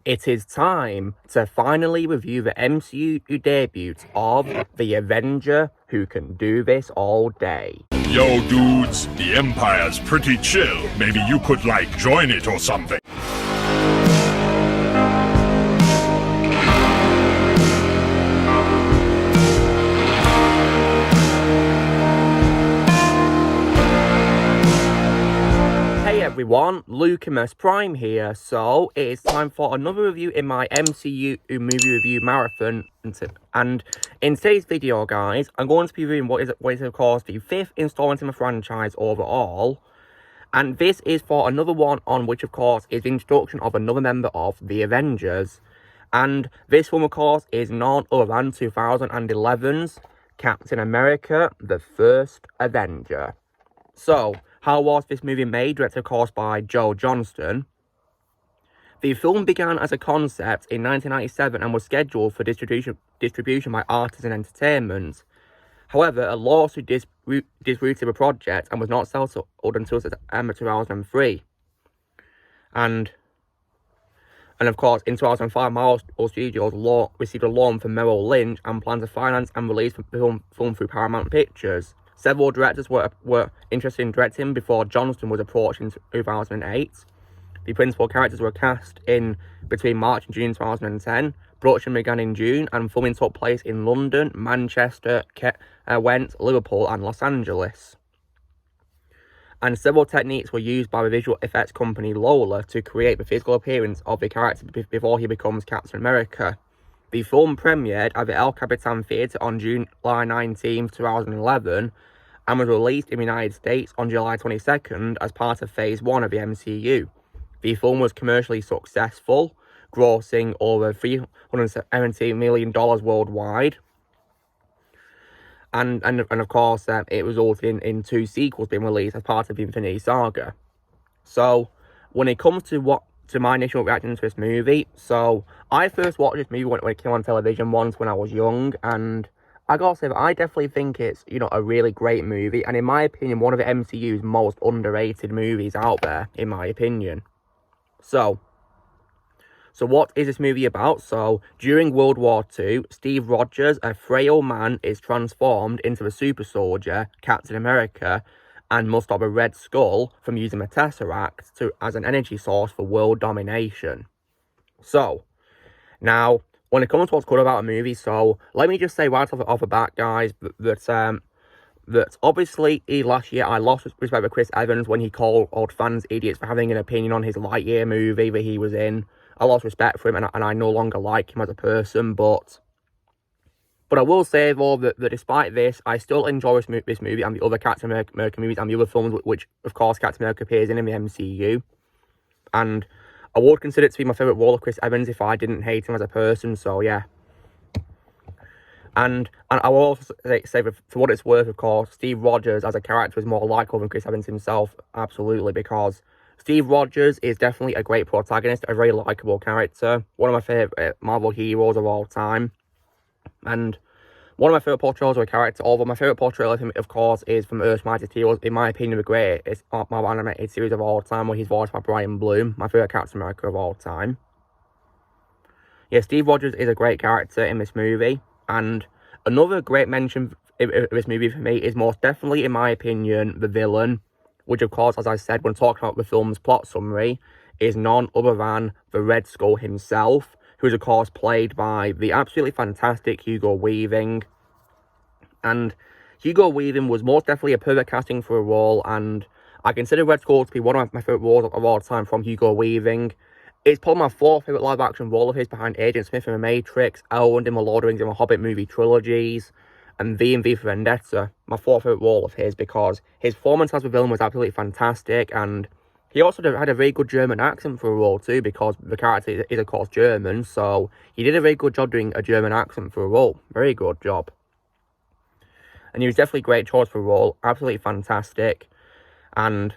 It is time to finally review the MCU debut of the Avenger who can do this all day. Yo, dudes, the Empire's pretty chill. Maybe you could, join it or something. Hey everyone, Lucamus Prime here. So, it is time for another review in my MCU movie review marathon. And in today's video, guys, I'm going to be reviewing what is of course the 5th installment in the franchise overall. And this is for another one on which, of course, is the introduction of another member of the Avengers. And this one, of course, is none other than 2011's Captain America, the First Avenger. So, how was this movie made? Directed, of course, by Joe Johnston. The film began as a concept in 1997 and was scheduled for distribution by Artisan Entertainment. However, a lawsuit disrooted the project and was not settled until September 2003. And of course, in 2005, Marvel Studios received a loan from Merrill Lynch and planned to finance and release the film through Paramount Pictures. Several directors were interested in directing before Johnston was approached in 2008. The principal characters were cast in between March and June 2010. Production began in June and filming took place in London, Manchester, Kent, Liverpool and Los Angeles. And several techniques were used by the visual effects company Lola to create the physical appearance of the character before he becomes Captain America. The film premiered at the El Capitan Theatre on July 19, 2011, and was released in the United States on July 22nd as part of Phase 1 of the MCU. The film was commercially successful, grossing over $370 million worldwide. And of course, it resulted in 2 sequels being released as part of the Infinity Saga. So, when it comes to my initial reaction to this movie, so I first watched this movie when it came on television once when I was young, and I gotta say that I definitely think it's, a really great movie, and in my opinion, one of the MCU's most underrated movies out there, in my opinion. So what is this movie about? So, during World War II, Steve Rogers, a frail man, is transformed into the super soldier, Captain America, and must stop a Red Skull from using the Tesseract as an energy source for world domination. So, now, when it comes to what's good about a movie, so, let me just say right off the bat, guys, that obviously, last year, I lost respect for Chris Evans when he called fans idiots for having an opinion on his Lightyear movie that he was in. I lost respect for him, and I no longer like him as a person, but I will say, though, that despite this, I still enjoy this movie and the other Captain America movies and the other films which, of course, Captain America appears in the MCU. And I would consider it to be my favourite role of Chris Evans if I didn't hate him as a person, so yeah. And I will also say, for what it's worth, of course, Steve Rogers as a character is more likable than Chris Evans himself, absolutely, because Steve Rogers is definitely a great protagonist, a very likable character, one of my favourite Marvel heroes of all time, and one of my favourite portrayals of a character, although my favourite portrayal of him, of course, is from Earth's Mightiest Heroes, in my opinion, the greatest Marvel animated series of all time, where he's voiced by Brian Bloom, my favourite Captain America of all time. Yeah, Steve Rogers is a great character in this movie, and another great mention of this movie for me is most definitely, in my opinion, the villain, which, of course, as I said, when talking about the film's plot summary, is none other than the Red Skull himself, who's, of course, played by the absolutely fantastic Hugo Weaving. And Hugo Weaving was most definitely a perfect casting for a role, and I consider Red Skull to be one of my favourite roles of all time from Hugo Weaving. It's probably my 4th favourite live-action role of his behind Agent Smith in The Matrix, Elrond in the Lord of the Rings and the Hobbit movie trilogies, and V for Vendetta, my 4th favourite role of his, because his performance as the villain was absolutely fantastic, and he also had a very good German accent for a role too, because the character is, of course, German, so he did a very good job doing a German accent for a role. Very good job. And he was definitely a great choice for a role, absolutely fantastic, and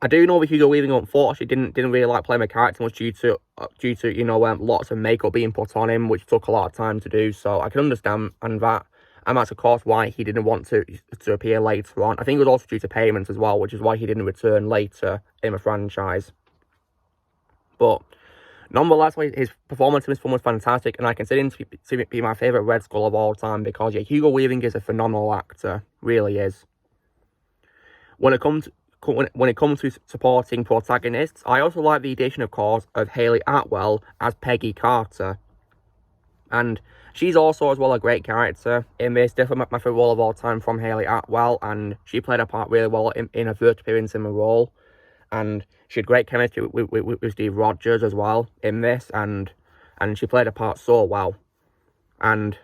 I do know that Hugo Weaving, unfortunately, didn't really like playing the character much due to lots of makeup being put on him, which took a lot of time to do, so I can understand that. And that's, of course, why he didn't want to appear later on. I think it was also due to payments as well, which is why he didn't return later in the franchise. But Nonetheless, his performance in this film was fantastic, and I consider him to be my favourite Red Skull of all time because, yeah, Hugo Weaving is a phenomenal actor. Really is. When it comes to supporting protagonists, I also like the addition, of course, of Hayley Atwell as Peggy Carter. And she's also, as well, a great character in this. Definitely my favourite role of all time from Hayley Atwell, and she played a part really well in her first appearance in the role. And she had great chemistry with Steve Rogers as well in this, and she played a part so well. And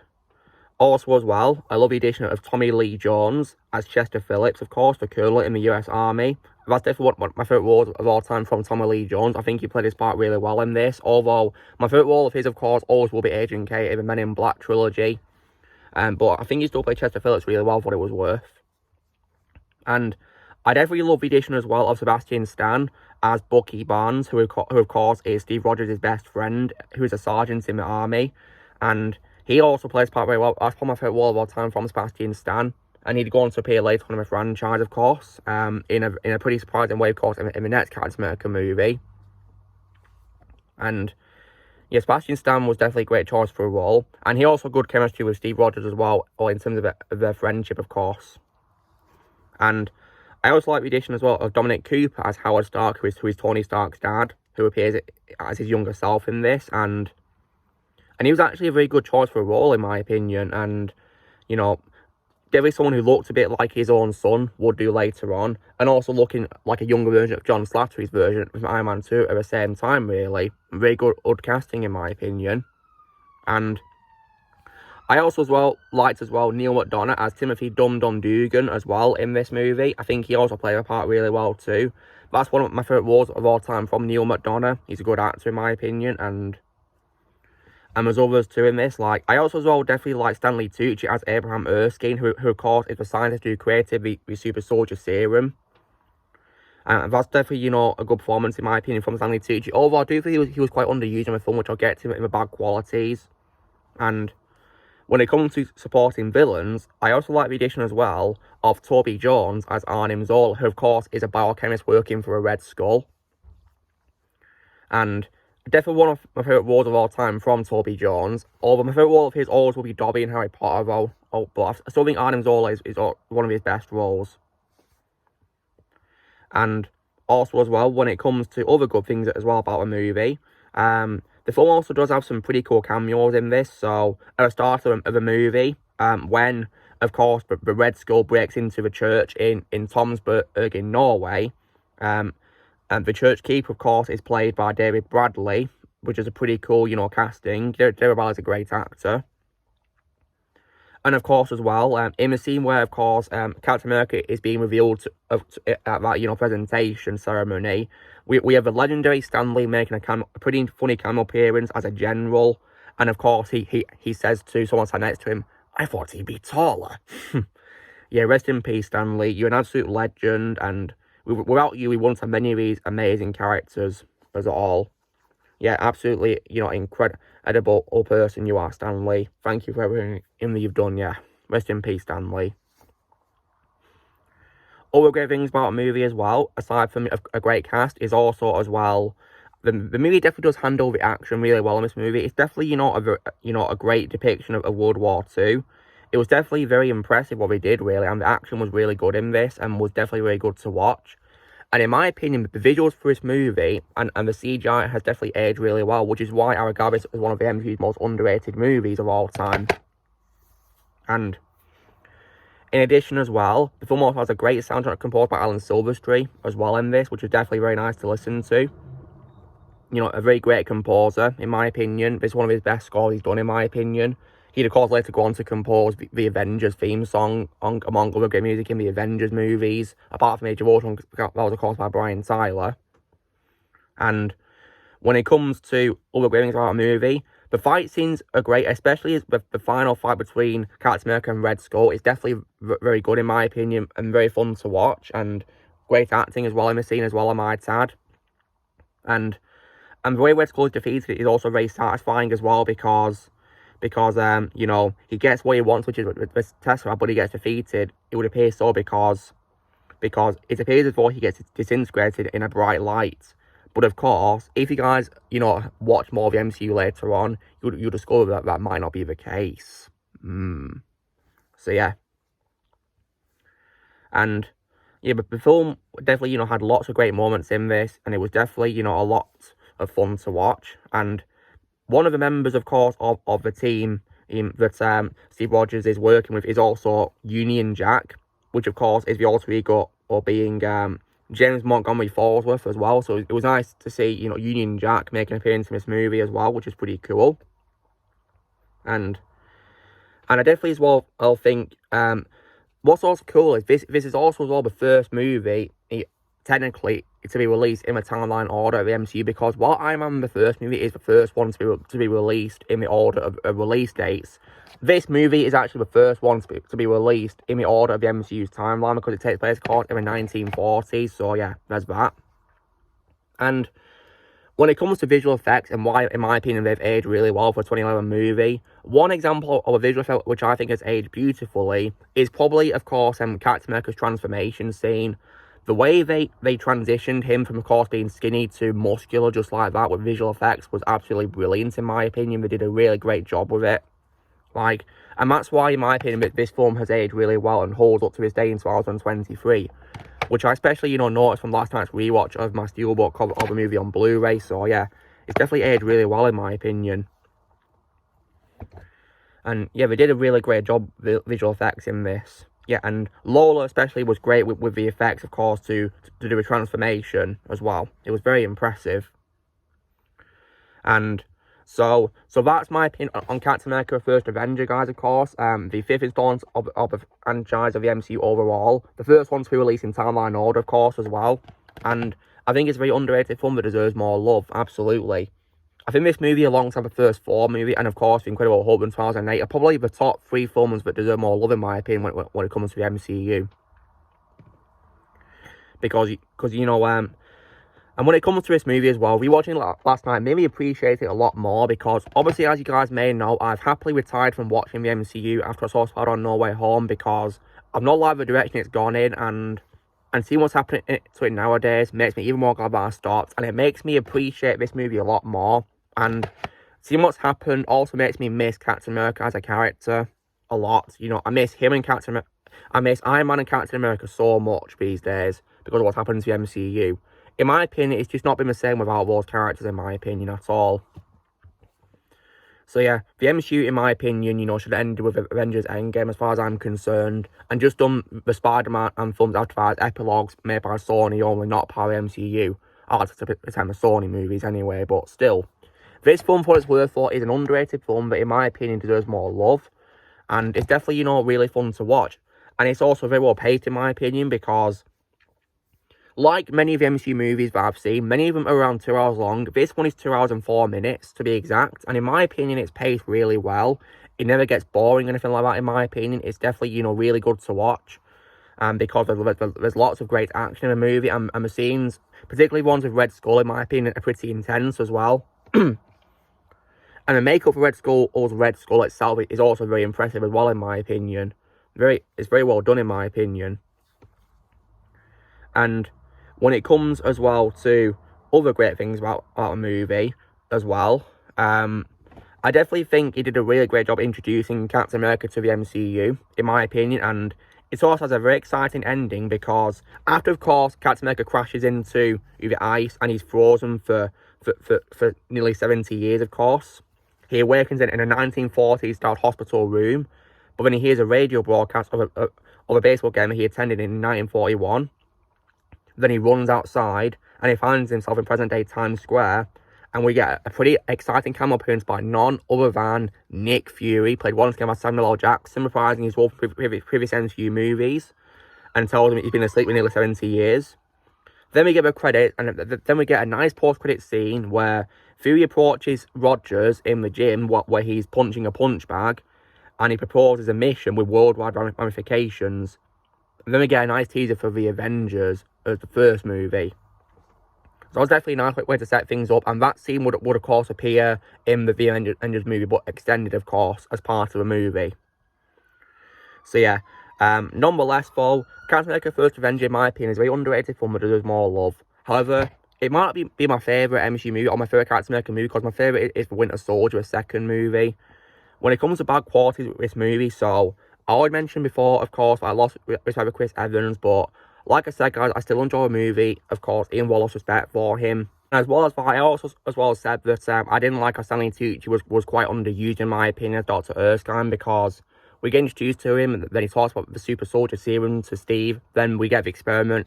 also as well, I love the addition of Tommy Lee Jones as Chester Phillips, of course, the Colonel in the US Army. That's definitely one of my favourite roles of all time from Tommy Lee Jones. I think he played his part really well in this, although my favourite role of his, of course, always will be Agent K in the Men in Black trilogy. But I think he still played Chester Phillips really well for what it was worth. And I definitely love the addition as well of Sebastian Stan as Bucky Barnes, who of course is Steve Rogers' best friend, who is a sergeant in the army. And he also plays part very well. That's probably my favourite role of all time from Sebastian Stan. And he'd go on to appear later on in the franchise, of course, in a pretty surprising way, of course, in the next Captain America movie. And yeah, Sebastian Stan was definitely a great choice for a role. And he also had good chemistry with Steve Rogers as well, in terms of their friendship, of course. And I also like the addition as well of Dominic Cooper as Howard Stark, who is Tony Stark's dad, who appears as his younger self in this. And he was actually a very good choice for a role, in my opinion. And, you know, definitely someone who looked a bit like his own son would do later on. And also looking like a younger version of John Slattery's version of Iron Man 2 at the same time, really. Very good casting, in my opinion. And I also liked Neil McDonough as Timothy Dum Dum Dugan as well in this movie. I think he also played a part really well too. That's one of my favourite roles of all time from Neil McDonough. He's a good actor in my opinion, and there's others too in this. Like, I also definitely like Stanley Tucci as Abraham Erskine, who of course is the scientist who created the super soldier serum. And that's definitely, you know, a good performance in my opinion from Stanley Tucci. Although I do think he was quite underused in the film, which I'll get to in the bad qualities. And when it comes to supporting villains, I also like the addition as well of Toby Jones as Arnim Zola, who of course is a biochemist working for a Red Skull. And definitely one of my favourite roles of all time from Toby Jones. Although my favourite role of his always will be Dobby in Harry Potter, though. But I still think Arnim Zola is one of his best roles. And also as well, when it comes to other good things as well about the movie, the film also does have some pretty cool cameos in this. So, at the start of the movie, when, of course, the Red Skull breaks into the church in Tomsburg in Norway, and the church keeper, of course, is played by David Bradley, which is a pretty cool, you know, casting. David Bradley is a great actor. And, of course, as well, in the scene where, of course, Captain America is being revealed at that, you know, presentation ceremony, we have the legendary Stan Lee making a pretty funny cameo appearance as a general. And, of course, he says to someone sat next to him, "I thought he'd be taller." Yeah, rest in peace, Stan Lee. You're an absolute legend. And without you, we wouldn't have many of these amazing characters as all. Yeah, absolutely, you know, incredible person you are, Stan Lee. Thank you for everything that you've done, yeah. Rest in peace, Stan Lee. Other great things about a movie as well, aside from a great cast, is also as well, the movie definitely does handle the action really well in this movie. It's definitely, you know, a great depiction of World War II. It was definitely very impressive what they did, really, and the action was really good in this, and was definitely really good to watch. And in my opinion, the visuals for this movie and the CGI has definitely aged really well, which is why I regard this as one of the MCU's most underrated movies of all time. And in addition as well, the film also has a great soundtrack composed by Alan Silvestri as well in this, which is definitely very nice to listen to. You know, a very great composer, in my opinion. This is one of his best scores he's done, in my opinion. He'd, of course, later go on to compose the Avengers theme song, among other great music in the Avengers movies, apart from Age of Ultron, that was, of course, by Brian Tyler. And when it comes to other great things about a movie, the fight scenes are great, especially the final fight between Captain America and Red Skull. It's definitely very good, in my opinion, and very fun to watch, and great acting as well in the scene as well, I might add. And the way Red Skull is defeated is also very satisfying as well, because you know, he gets what he wants, which is the Tesseract, but he gets defeated. It would appear so because it appears as though he gets disintegrated in a bright light. But of course, if you guys, you know, watch more of the MCU later on, you'll discover that that might not be the case. So yeah. And yeah, but the film definitely, you know, had lots of great moments in this, and it was definitely, you know, a lot of fun to watch. And one of the members, of course, of the team that Steve Rogers is working with is also Union Jack, which of course is the alter ego or being James Montgomery Fallsworth as well. So it was nice to see, you know, Union Jack make an appearance in this movie as well, which is pretty cool. And I definitely as well, I'll think, what's also cool is this is also as well the first movie, technically, to be released in the timeline order of the MCU, because while Iron Man the first movie is the first one to be released in the order of release dates, this movie is actually the first one to be released in the order of the MCU's timeline, because it takes place, of course, in the 1940s, so yeah, there's that. And when it comes to visual effects and why, in my opinion, they've aged really well for a 2011 movie, one example of a visual effect which I think has aged beautifully is probably, of course, Captain America's transformation scene. The way they transitioned him from, of course, being skinny to muscular just like that with visual effects was absolutely brilliant, in my opinion. They did a really great job with it. And that's why, in my opinion, this film has aged really well and holds up to this day in 2023. Which I especially, you know, noticed from last night's rewatch of my steelbook of the movie on Blu-ray. So, yeah, it's definitely aged really well, in my opinion. And, yeah, they did a really great job with visual effects in this. Yeah, and Lola especially was great with the effects, of course, to do a transformation as well. It was very impressive. And so that's my opinion on Captain America First Avenger, guys, of course. The fifth installment of the franchise of the MCU overall. The first one to be released in timeline order, of course, as well. And I think it's a very underrated film that deserves more love, absolutely. I think this movie, alongside the first Thor movie, and of course The Incredible Hulk in 2008, are probably the top 3 films that deserve more love, in my opinion, when it comes to the MCU. Because you know, and when it comes to this movie as well, rewatching it last night made me appreciate it a lot more, because obviously, as you guys may know, I've happily retired from watching the MCU after I saw Spider-Man No Way Home, because I've not liked the direction it's gone in, and seeing what's happening to it nowadays makes me even more glad that I stopped, and it makes me appreciate this movie a lot more. And seeing what's happened also makes me miss Captain America as a character a lot. You know, I miss him and I miss Iron Man and Captain America so much these days because of what's happened to the MCU. In my opinion, it's just not been the same without those characters, in my opinion, at all. So yeah, the MCU, in my opinion, you know, should end with Avengers Endgame as far as I'm concerned, and just done the Spider-Man and films after that as epilogues made by Sony only, not part of the MCU. I like to pretend the Sony movies anyway, but still. This film, for what it's worth for, is an underrated film that, in my opinion, deserves more love. And it's definitely, you know, really fun to watch. And it's also very well paced, in my opinion, because like many of the MCU movies that I've seen, many of them are around 2 hours long. This one is 2 hours and 4 minutes, to be exact. And in my opinion, it's paced really well. It never gets boring or anything like that, in my opinion. It's definitely, you know, really good to watch. Because there's lots of great action in the movie. And the scenes, particularly ones with Red Skull, in my opinion, are pretty intense as well. And the makeup for Red Skull itself is also very impressive as well, in my opinion. It's very well done, in my opinion. And when it comes as well to other great things about a movie as well, I definitely think he did a really great job introducing Captain America to the MCU, in my opinion. And it also has a very exciting ending, because after, of course, Captain America crashes into the ice and he's frozen for nearly 70 years, of course. He awakens in a 1940s-style hospital room, but then he hears a radio broadcast of a baseball game he attended in 1941. Then he runs outside, and he finds himself in present-day Times Square, and we get a pretty exciting cameo appearance by none other than Nick Fury, played once again by Samuel L. Jackson, reprising his role from previous MCU movies, and tells him he's been asleep for nearly 70 years. Then we get the credits, and then we get a nice post-credit scene where Fury approaches Rogers in the gym where he's punching a punch bag, and he proposes a mission with worldwide ramifications. And then we get a nice teaser for the Avengers as the first movie. So it's definitely a nice way to set things up, and that scene would of course appear in the Avengers movie, but extended, of course, as part of the movie. So yeah, nonetheless, though, Captain America First Avenger, in my opinion, is a very underrated film that deserves more love. However, it might be my favourite MCU movie or my favourite Captain America movie, because my favourite is The Winter Soldier, a second movie. When it comes to bad qualities with this movie, so I already mentioned before, of course, I lost respect for Chris Evans, but like I said, guys, I still enjoy the movie. Of course, Ian Wallace, respect for him. As well as that, I also said that I didn't like how Stanley Tucci was quite underused, in my opinion, as Dr. Erskine, because we get introduced to him, and then he talks about the super soldier serum to Steve. Then we get the experiment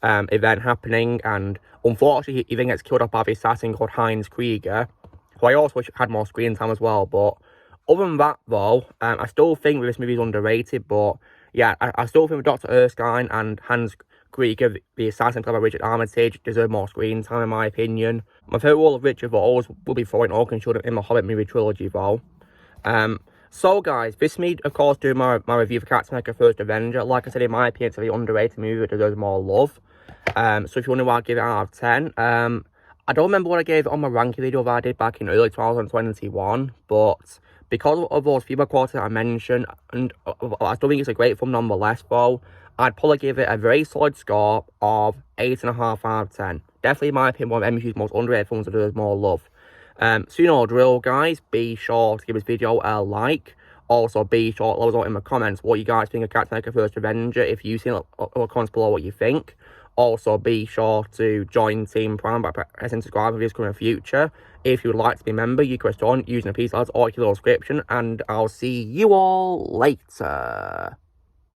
event happening, and unfortunately, he then gets killed off by the assassin called Heinz Krieger, who I also wish had more screen time as well. But other than that, though, I still think this movie is underrated. But yeah, I still think Dr. Erskine and Hans Krieger, the assassin played by Richard Armitage, deserve more screen time, in my opinion. My favourite role of Richard, though, always will be throwing Oakenshield in the Hobbit movie trilogy, though. So, guys, this me, of course, doing my review for Captain America First Avenger. Like I said, in my opinion, it's a very underrated movie that deserves more love. So if you wonder why I give it out of 10, I don't remember what I gave it on my ranking video that I did back in early 2021, but because of those feedback qualities I mentioned, and I still think it's a great film nonetheless, though, I'd probably give it a very solid score of 8.5 out of 10. Definitely, in my opinion, one of MCU's most underrated films that deserves more love. So you know the drill, guys. Be sure to give this video a like. Also, be sure to let us know in the comments what you guys think of Captain America First Avenger. If you've seen it, comments below what you think. Also, be sure to join Team Prime by pressing subscribe for videos coming in the future. If you would like to be a member, you can join using the Peace Lads or your description, and I'll see you all later.